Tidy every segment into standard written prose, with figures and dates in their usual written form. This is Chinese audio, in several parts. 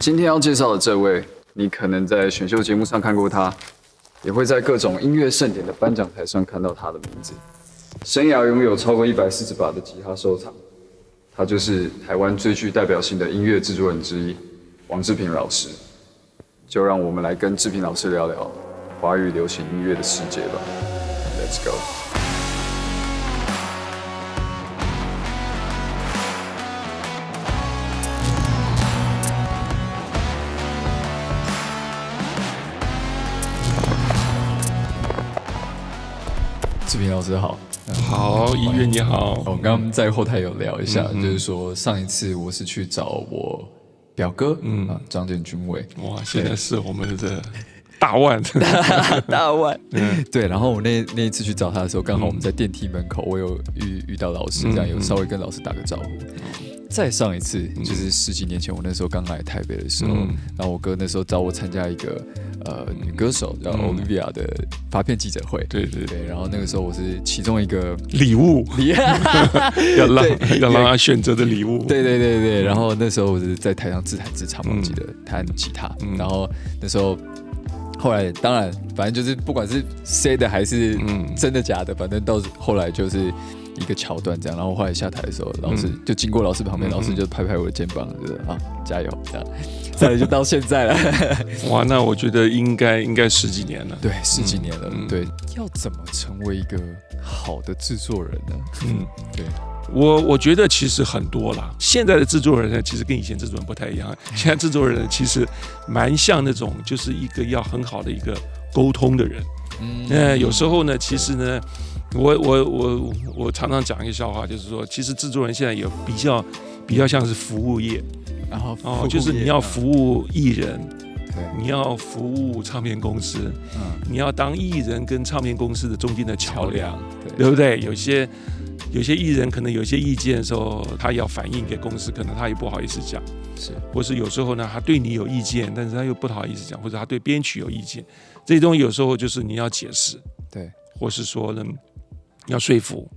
今天要介绍的这位，你可能在选秀节目上看过他，也会在各种音乐盛典的颁奖台上看到他的名字。生涯拥有超过140把的吉他收藏，他就是台湾最具代表性的音乐制作人之一，王志平老师。就让我们来跟志平老师聊聊华语流行音乐的世界吧。Let's go。志平老师好。好，一月你好。我们刚刚在后台有聊一下，就是说上一次我是去找我表哥，张建军伟。哇，现在是我们的大腕，大腕。对，然后我那一次去找他的时候，刚好我们在电梯门口，我有遇到老师，这样有稍微跟老师打个招呼。再上一次就是10几年前，我那时候刚来台北的时候，然后我哥那时候找我参加一个女歌手叫 Olivia 的发片记者会，对，然后那个时候我是其中一个礼物，要让他选择的礼物，对，然后那时候我是在台上自弹自唱，我记得弹吉他，然后那时候。后来当然，反正就是不管是 say 的还是真的假的，反正到后来就是一个桥段这样。然后后来下台的时候，老师就经过老师旁边，老师就拍拍我的肩膀，就是加油这样。再来就到现在了。哇，那我觉得应该10几年了。对，10几年了。对，要怎么成为一个好的制作人呢？对。我觉得其实很多啦。现在的制作人呢，其实跟以前制作人不太一样。现在制作人其实蛮像那种，就是一个要很好的一个沟通的人。有时候呢，其实呢，我常常讲一个笑话，就是说，其实制作人现在也比较像是服务业，然后就是你要服务艺人。你要服务唱片公司，你要当艺人跟唱片公司的中间的桥梁，对不对？有些艺人可能有些意见的时候，他要反映给公司，可能他也不好意思讲，或是有时候呢，他对你有意见，但是他又不好意思讲，或者他对编曲有意见，这种有时候就是你要解释，对，或是说呢要说服，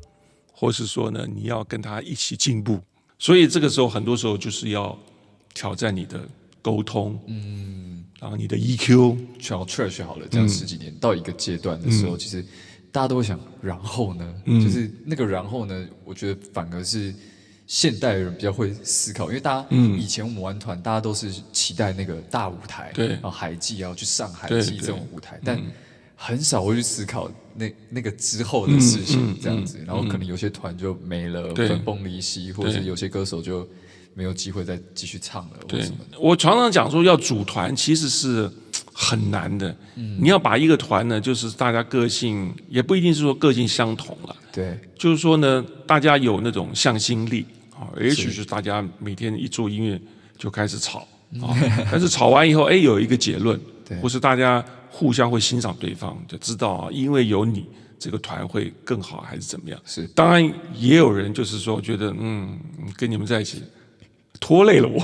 或是说呢你要跟他一起进步，所以这个时候很多时候就是要挑战你的沟通，然后你的 EQ， 像 trash 好了，这样10几年到一个阶段的时候，其实大家都会想，然后呢，就是那个然后呢，我觉得反而是现代人比较会思考，因为大家以前我们玩团，大家都是期待那个大舞台，对，然后海记要去上海记这种舞台，但很少会去思考那个之后的事情这样子，然后可能有些团就没了，分崩离析，或者是有些歌手就没有机会再继续唱了，或什么的。我常常讲说，要组团其实是很难的。你要把一个团呢，就是大家个性也不一定是说个性相同了，对，就是说呢，大家有那种向心力也许是大家每天一做音乐就开始吵但是吵完以后，有一个结论，或是大家互相会欣赏对方，就知道因为有你，这个团会更好，还是怎么样？是，当然也有人就是说觉得，跟你们在一起拖累了我，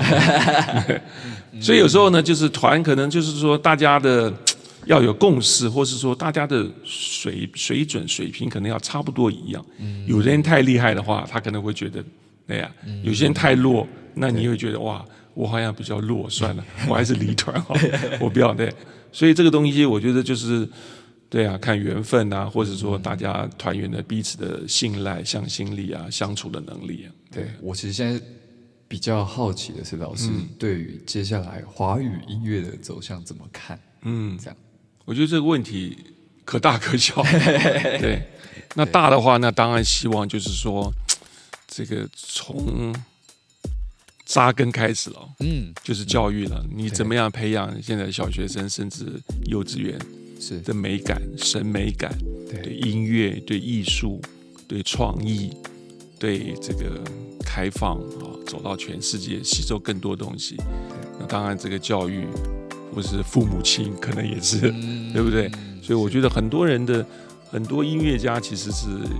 所以有时候呢，就是团可能就是说大家的要有共识，或是说大家的水准水平可能要差不多一样。有人太厉害的话，他可能会觉得那样；有些人太弱，那你会觉得哇，我好像比较弱，算了，我还是离团好，我不要对。所以这个东西，我觉得就是对啊，看缘分啊，或者说大家团员的彼此的信赖、向心力啊，相处的能力啊。对，我其实现在比较好奇的是，老师对于接下来华语音乐的走向怎么看？这样，我觉得这个问题可大可小。对，那大的话，那当然希望就是说，这个从扎根开始了，就是教育了，你怎么样培养现在小学生甚至幼稚园的美感、审美感，对音乐、对艺术、对创意。对这个开放走到全世界，吸收更多东西。那当然，这个教育或是父母亲可能也是，对不对？所以我觉得很多音乐家其实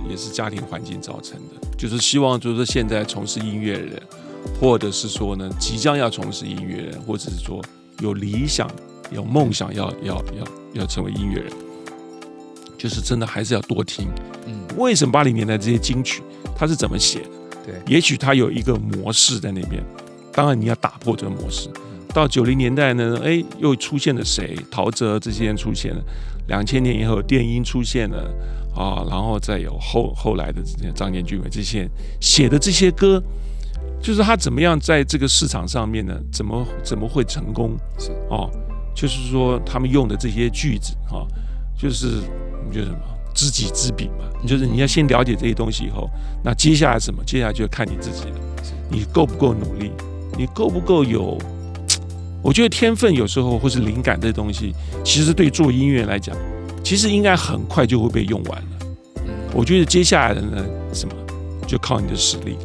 也是家庭环境造成的，就是希望就是现在从事音乐人，或者是说呢即将要从事音乐人，或者是说有理想、有梦想要成为音乐人，就是真的还是要多听。为什么80年代这些金曲它是怎么写的？对，也许它有一个模式在那边，当然你要打破这个模式。到90年代呢，又出现了谁？陶喆这些人出现了。2000年以后，电音出现了啊，然后再有后来的张建军伟这些人写的这些歌，就是他怎么样在这个市场上面呢？怎么会成功？哦，就是说他们用的这些句子啊，就是什么知己知彼嘛，就是你要先了解这些东西以后，那接下来什么？接下来就看你自己了，你够不够努力，你够不够有？我觉得天分有时候或是灵感这东西，其实对做音乐来讲，其实应该很快就会被用完了。我觉得接下来的呢，什么就靠你的实力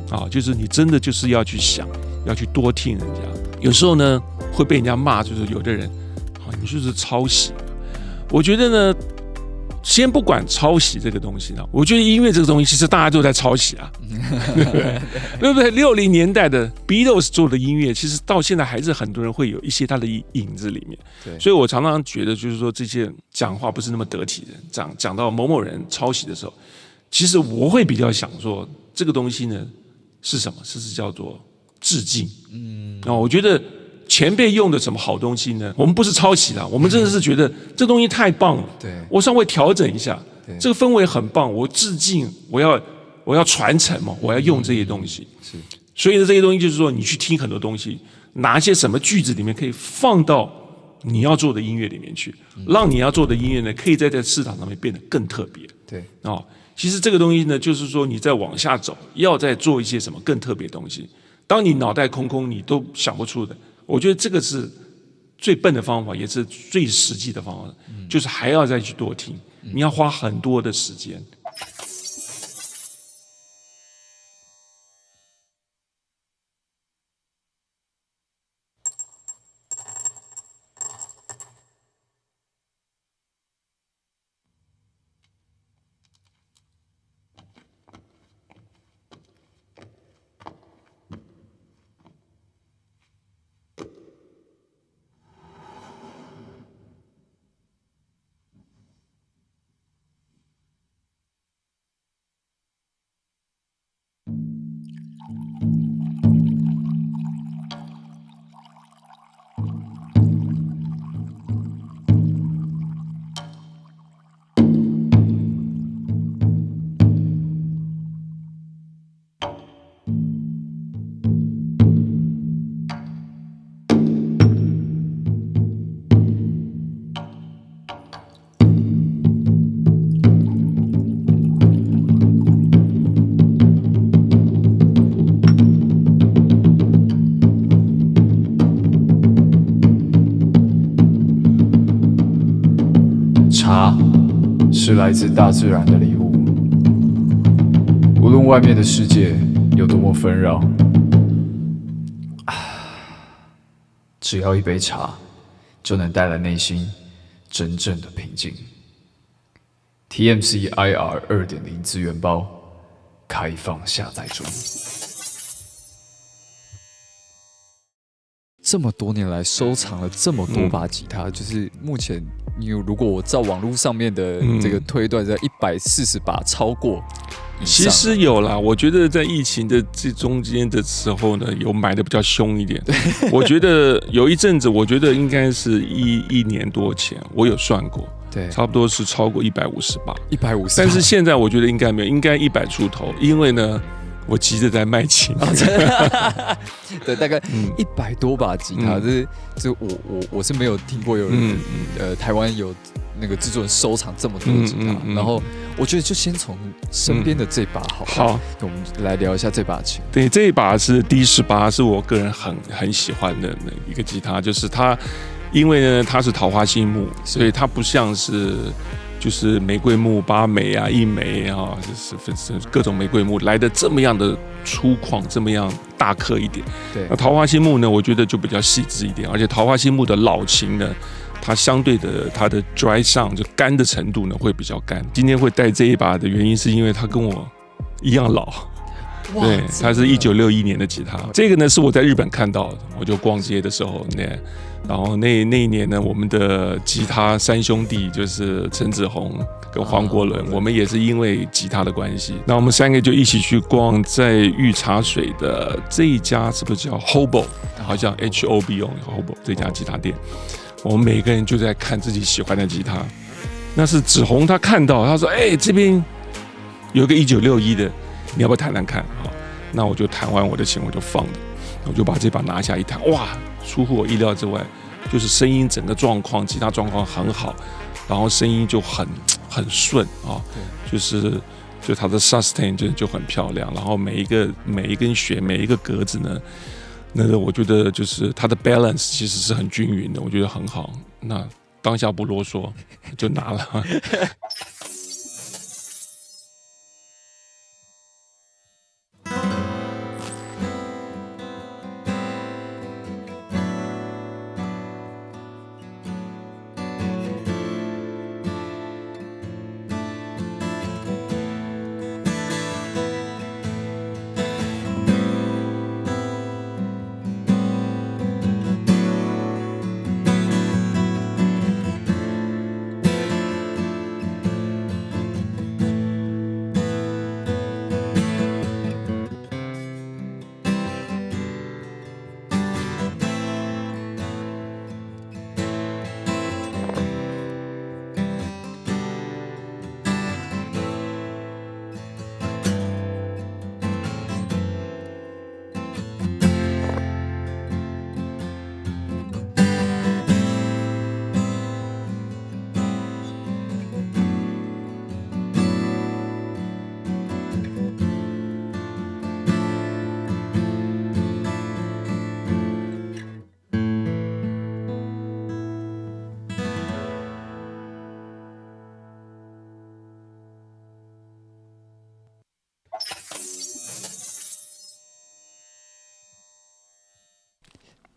了。就是你真的就是要去想，要去多听人家。有时候呢会被人家骂，就是有的人你就是抄袭。我觉得呢，先不管抄袭这个东西呢，我觉得音乐这个东西其实大家都在抄袭啊，对不对？60年代的 Beatles 做的音乐，其实到现在还是很多人会有一些他的影子里面。所以我常常觉得，就是说这些讲话不是那么得体的，讲到某某人抄袭的时候，其实我会比较想说，这个东西呢是什么？是叫做致敬。我觉得前辈用的什么好东西呢？我们不是抄袭啦，我们真的是觉得这东西太棒了。我稍微调整一下，这个氛围很棒，我致敬，我要传承嘛，我要用这些东西。所以呢，这些东西就是说，你去听很多东西，拿一些什么句子里面可以放到你要做的音乐里面去，让你要做的音乐呢，可以在这市场上面变得更特别。其实这个东西呢，就是说你再往下走，要再做一些什么更特别的东西。当你脑袋空空，你都想不出的。我觉得这个是最笨的方法，也是最实际的方法，就是还要再去多听，你要花很多的时间。茶是来自大自然的礼物，无论外面的世界有多么纷扰，只要一杯茶，就能带来内心真正的平静。TMC IR 2.0资源包开放下载中。这么多年来收藏了这么多把吉他，就是目前如果我照网络上面的这个推断，在140把超过以上。其实有啦，我觉得在疫情的这中间的时候呢，有买的比较凶一点。我觉得有一阵子，我觉得应该是一年多前，我有算过，对，差不多是超过150把。150，但是现在我觉得应该没有，应该100出头，因为呢，我急着在卖琴。对，大概100多把吉他，这我是没有听过有人台湾有那个制作人收藏这么多吉他。然后我觉得就先从身边的这把好，我们来聊一下这把琴。对，这一把是 D18，是我个人很喜欢的一个吉他，就是它，因为呢它是桃花心木，所以它不像是就是玫瑰木、八枚啊、一枚啊，就是各种玫瑰木来的这么样的粗犷，这么样大颗一点。对，那桃花心木呢，我觉得就比较细致一点，而且桃花心木的老琴呢，它相对的它的 dry sound 就干的程度呢会比较干。今天会带这一把的原因，是因为它跟我一样老。对，它是1961年的吉他。这个呢是我在日本看到的，我就逛街的时候然后那一年呢，我们的吉他三兄弟就是陈子鸿跟黄国伦，我们也是因为吉他的关系，那我们3个就一起去逛在御茶水的这一家，是不是叫 Hobo？ 好像 HOBO Hobo 这家吉他店，我们每个人就在看自己喜欢的吉他。那是子鸿他看到，他说：“这边有个1961的，你要不要弹弹看？”好，那我就弹完我的琴，我就放着，我就把这把拿下一弹，哇！出乎我意料之外，就是声音整个状况，吉他状况很好，然后声音就很顺啊，就它的 sustain 就很漂亮，然后每一根弦每一个格子呢，那个我觉得就是它的 balance 其实是很均匀的，我觉得很好。那当下不啰嗦，就拿了。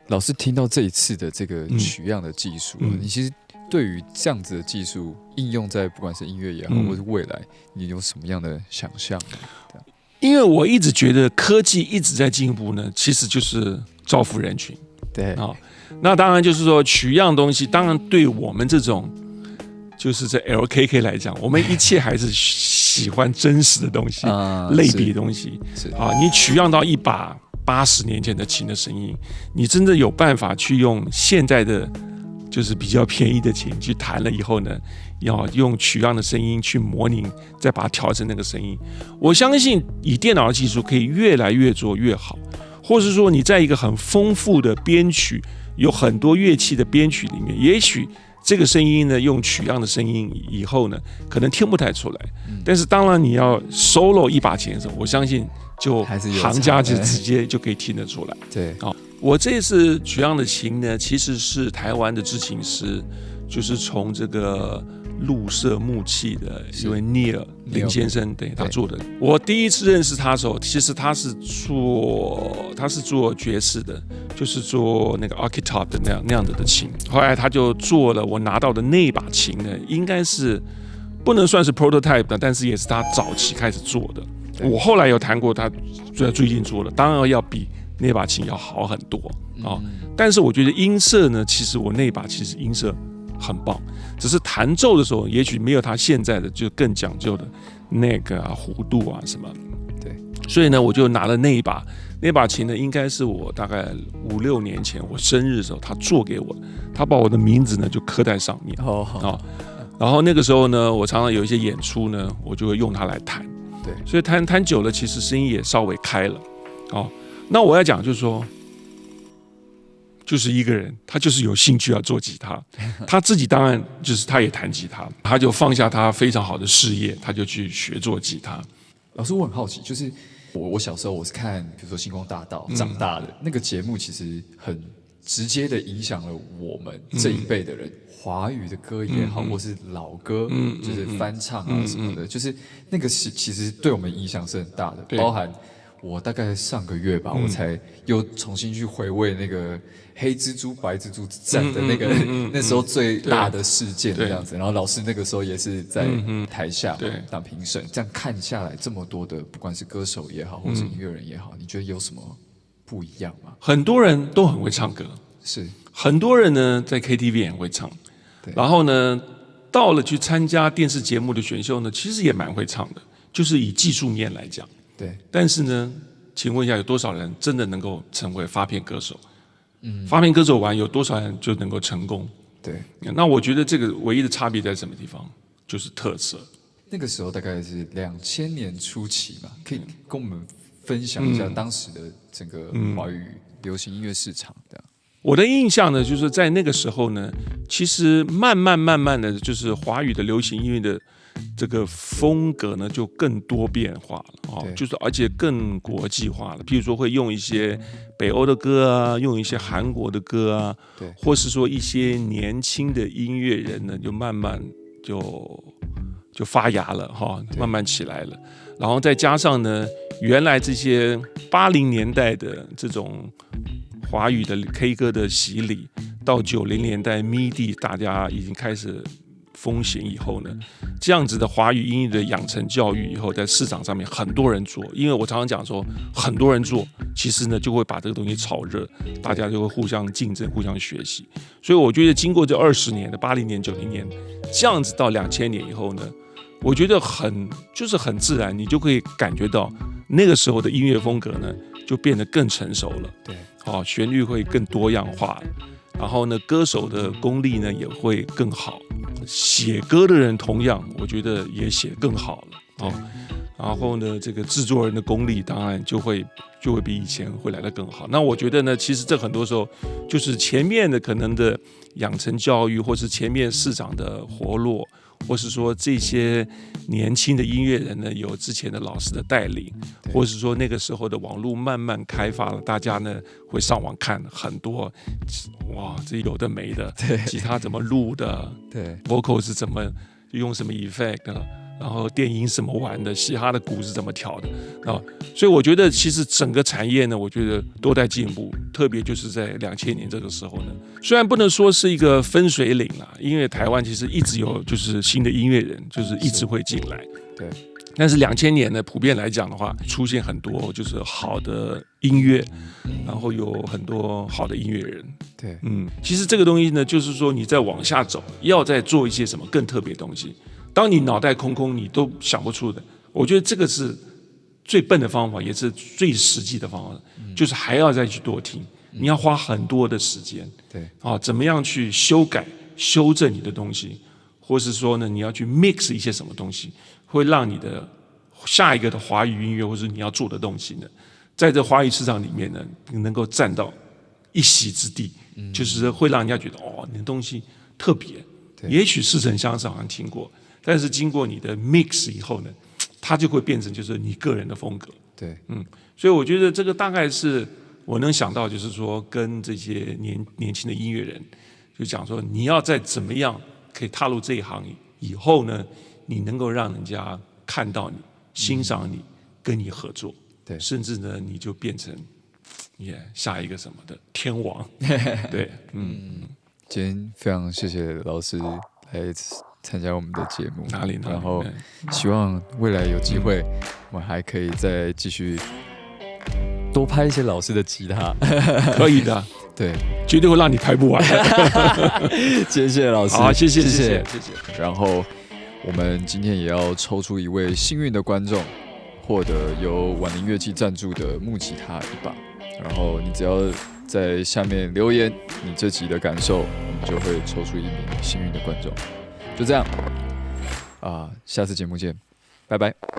老师听到这一次的这个取样的技术，你其实对于这样子的技术应用在不管是音乐也好，或是未来，你有什么样的想象呢？因为我一直觉得科技一直在进步呢，其实就是造福人群。对啊，那当然就是说取样东西，当然对我们这种就是在 LKK 来讲，我们一切还是喜欢真实的东西，类比的东西。你取样到一把80年前的琴的声音，你真的有办法去用现在的就是比较便宜的琴去弹了以后呢，要用取样的声音去模拟，再把它调成那个声音。我相信以电脑的技术可以越来越做越好，或是说你在一个很丰富的编曲，有很多乐器的编曲里面，也许这个声音呢，用取样的声音以后呢，可能听不太出来。但是当然你要 solo 一把琴的时候，我相信就行家就直接就可以听得出来。对，我这次取样的琴呢，其实是台湾的制琴师，就是从这个陆社木器的一位林先生，对他做的。我第一次认识他的时候，其实他是做爵士的，就是做那个 Archetype 的那样子的琴。后来他就做了我拿到的那把琴呢，应该是不能算是 prototype 的，但是也是他早期开始做的。我后来有弹过他最近做的，当然要比那把琴要好很多啊。但是我觉得音色呢，其实我那把其实音色很棒，只是弹奏的时候，也许没有他现在的就更讲究的那个弧度啊什么。对，所以呢，我就拿了那把琴呢，应该是我大概5、6年前我生日的时候他做给我的，他把我的名字呢就刻在上面然后那个时候呢，我常常有一些演出呢，我就会用它来弹。对，所以弹久了，其实声音也稍微开了。那我要讲就是说，就是一个人，他就是有兴趣要做吉他，他自己当然就是他也弹吉他，他就放下他非常好的事业，他就去学做吉他。老师，我很好奇，就是我小时候我是看比如说星光大道长大的，那个节目其实很直接的影响了我们这一辈的人，华语的歌也好，或是老歌，就是翻唱啊什么的，就是那个是其实对我们影响是很大的，包含我大概上个月吧，我才又重新去回味那个黑蜘蛛白蜘蛛之战的那个那时候最大的事件这样子。然后老师那个时候也是在台下当评审，这样看下来这么多的，不管是歌手也好，或是音乐人也好，你觉得有什么不一样吗？很多人都很会唱歌，是很多人呢在 KTV 也会唱，然后呢到了去参加电视节目的选秀呢，其实也蛮会唱的，就是以技术面来讲。对，但是呢，请问一下，有多少人真的能够成为发片歌手？发片歌手完，有多少人就能够成功？对，那我觉得这个唯一的差别在什么地方？就是特色。那个时候大概是2000年初期嘛，可以跟我们分享一下当时的整个华语流行音乐市场的。我的印象呢，就是在那个时候呢，其实慢慢的，就是华语的流行音乐的这个风格呢，就更多变化了就是而且更国际化了。譬如说，会用一些北欧的歌啊，用一些韩国的歌啊，或是说一些年轻的音乐人呢，就慢慢就发芽了慢慢起来了。然后再加上呢，原来这些80年代的这种华语的 K 歌的洗礼，到90年代 MIDI 大家已经开始风行以后呢，这样子的华语音乐的养成教育以后，在市场上面很多人做，因为我常常讲说，很多人做，其实呢就会把这个东西炒热，大家就会互相竞争、互相学习。所以我觉得经过这20年的80年、90年，这样子到2000年以后呢，我觉得就是很自然，你就可以感觉到那个时候的音乐风格呢，就变得更成熟了。对，旋律会更多样化，然后呢，歌手的功力呢也会更好，写歌的人同样，我觉得也写更好了然后呢，这个制作人的功力当然就会比以前会来得更好。那我觉得呢，其实这很多时候就是前面的可能的养成教育，或是前面市场的活络，或是说这些年轻的音乐人呢，有之前的老师的带领，或是说那个时候的网络慢慢开发了，大家呢会上网看很多，哇，这有的没的，吉他怎么录的，对 ，vocal 是怎么用什么 effect 的，然后电音怎么玩的，嘻哈的鼓是怎么调的所以我觉得其实整个产业呢，我觉得都在进步，特别就是在2000年这个时候呢，虽然不能说是一个分水岭啦，因为台湾其实一直有就是新的音乐人，就是一直会进来，对。但是2000年呢，普遍来讲的话，出现很多就是好的音乐，然后有很多好的音乐人。对，其实这个东西呢，就是说你再往下走，要再做一些什么更特别的东西。当你脑袋空空，你都想不出的。我觉得这个是最笨的方法，也是最实际的方法，就是还要再去多听，你要花很多的时间。对，怎么样去修改、修正你的东西，或是说呢，你要去 mix 一些什么东西，会让你的下一个的华语音乐，或是你要做的东西呢，在这华语市场里面呢，你能够占到一席之地，就是会让人家觉得你的东西特别。也许似曾相识，好像听过，但是经过你的 mix 以后呢，它就会变成就是你个人的风格。对，所以我觉得这个大概是我能想到，就是说跟这些年轻的音乐人就讲说，你要再怎么样可以踏入这一行以后呢，你能够让人家看到你、欣赏你、跟你合作，对，甚至呢你就变成下一个什么的天王，对，今天非常谢谢老师来参加我们的节目，哪里然后希望未来有机会，我们还可以再继续多拍一些老师的吉他，可以的，对，绝对会让你拍不完的。谢谢老师，好，谢谢。然后我们今天也要抽出一位幸运的观众，获得由婉玲乐器赞助的木吉他一把。然后你只要在下面留言你这集的感受，我们就会抽出一名幸运的观众。就这样下次节目见，拜拜。